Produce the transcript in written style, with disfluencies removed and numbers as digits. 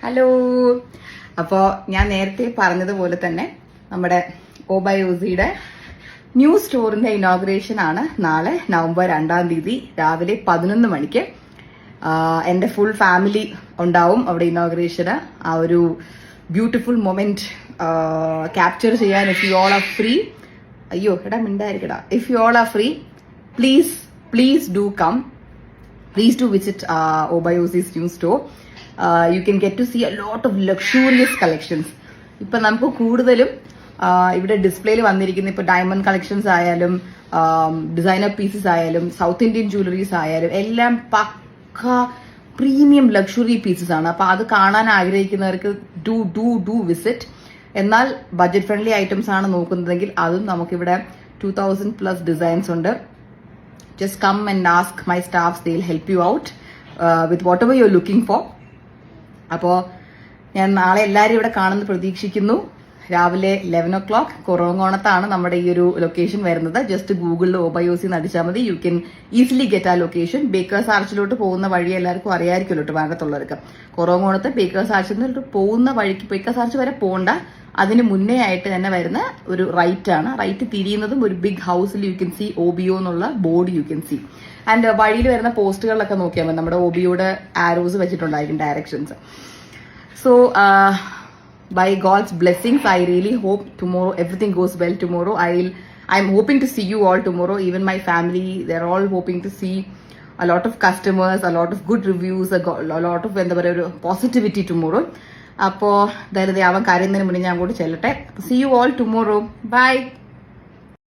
Hello. അപ്പോൾ ഞാൻ നേരത്തെ പറഞ്ഞതുപോലെ തന്നെ നമ്മുടെ ഓബയോസിയുടെ ന്യൂ സ്റ്റോറിന്റെ ഇനോഗ്രേഷൻ ആണ് നാളെ നവംബർ 2-ാം തീയതി രാവിലെ 11 മണിക്ക്. എൻ്റെ ഫുൾ ഫാമിലി ഉണ്ടാവും അവിടെ ഇനോഗ്രേഷന്. ആ ഒരു ബ്യൂട്ടിഫുൾ മൊമെന്റ് ക്യാപ്ചർ ചെയ്യാൻ if you all are free, അയ്യോ എടാ മിണ്ടായിരിക്കടാ, if you all are free please do come. Please do visit Obayosi's new store. You can get to see a lot of luxurious collections. ഇപ്പൊ നമുക്ക് കൂടുതലും ഇവിടെ ഡിസ്പ്ലേയിൽ വന്നിരിക്കുന്ന ഇപ്പൊ ഡയമണ്ട് കളക്ഷൻസ് ആയാലും ഡിസൈനർ പീസസ് ആയാലും സൗത്ത് ഇന്ത്യൻ ജ്വല്ലറീസ് ആയാലും എല്ലാം പക്ക പ്രീമിയം ലക്ഷറി പീസസ് ആണ്. അപ്പൊ അത് കാണാൻ ആഗ്രഹിക്കുന്നവർക്ക് ഡു വിസിറ്റ്. എന്നാൽ ബഡ്ജറ്റ് ഫ്രണ്ട്ലി ഐറ്റംസ് ആണ് നോക്കുന്നതെങ്കിൽ അതും നമുക്കിവിടെ 2000+ ഡിസൈൻസ് ഉണ്ട്. Just come and ask my staffs, they'll help you out with whatever you're looking for. അപ്പോൾ ഞാൻ നാളെ എല്ലാവരും ഇവിടെ കാണുന്ന പ്രതീക്ഷിക്കുന്നു. രാവിലെ 11 o'clock കുറവങ്കോണത്താണ് നമ്മുടെ ഈ ഒരു ലൊക്കേഷൻ വരുന്നത്. ജസ്റ്റ് ഗൂഗിളിൽ ഓബയോസി നടിച്ചാൽ മതി. യു കെൻ ഈസിലി ഗെറ്റ് ആ ലൊക്കേഷൻ. ബേക്കേഴ്സ് ആർച്ചിലോട്ട് പോകുന്ന വഴി എല്ലാവർക്കും അറിയാമായിരിക്കുമല്ലോ ട്രിവാൻഡ്രത്തുള്ളവർക്ക്. കുറവങ്കോണത്ത് ബേക്കേഴ്സ് ആർച്ചിൽ നിന്ന് പോകുന്ന വഴിക്ക് ബേക്കേഴ്സ് ആർച്ച് വരെ പോകണ്ട, അതിന് മുന്നേ ആയിട്ട് തന്നെ വരുന്ന ഒരു റൈറ്റ് ആണ്. റൈറ്റ് തിരിയുന്നതും ഒരു ബിഗ് ഹൗസിൽ യു കെൻ സി OBO എന്നുള്ള board you can see. And വഴിയിൽ വരുന്ന പോസ്റ്റുകളിലൊക്കെ നോക്കിയാൽ മതി, നമ്മുടെ OBOയുടെ ആരോസ് വെച്ചിട്ടുണ്ടായിരിക്കും directions. So by God's blessings, I really hope tomorrow everything goes well tomorrow. I'm hoping to see you all tomorrow. Even my family, they're all hoping to see a lot of customers, a lot of good reviews, a lot of positivity tomorrow. അപ്പോൾ അവൻ കരയുന്നതിന് മുന്നേ ഞാൻ അങ്ങോട്ട് ചെല്ലട്ടെ. See you all tomorrow. Bye.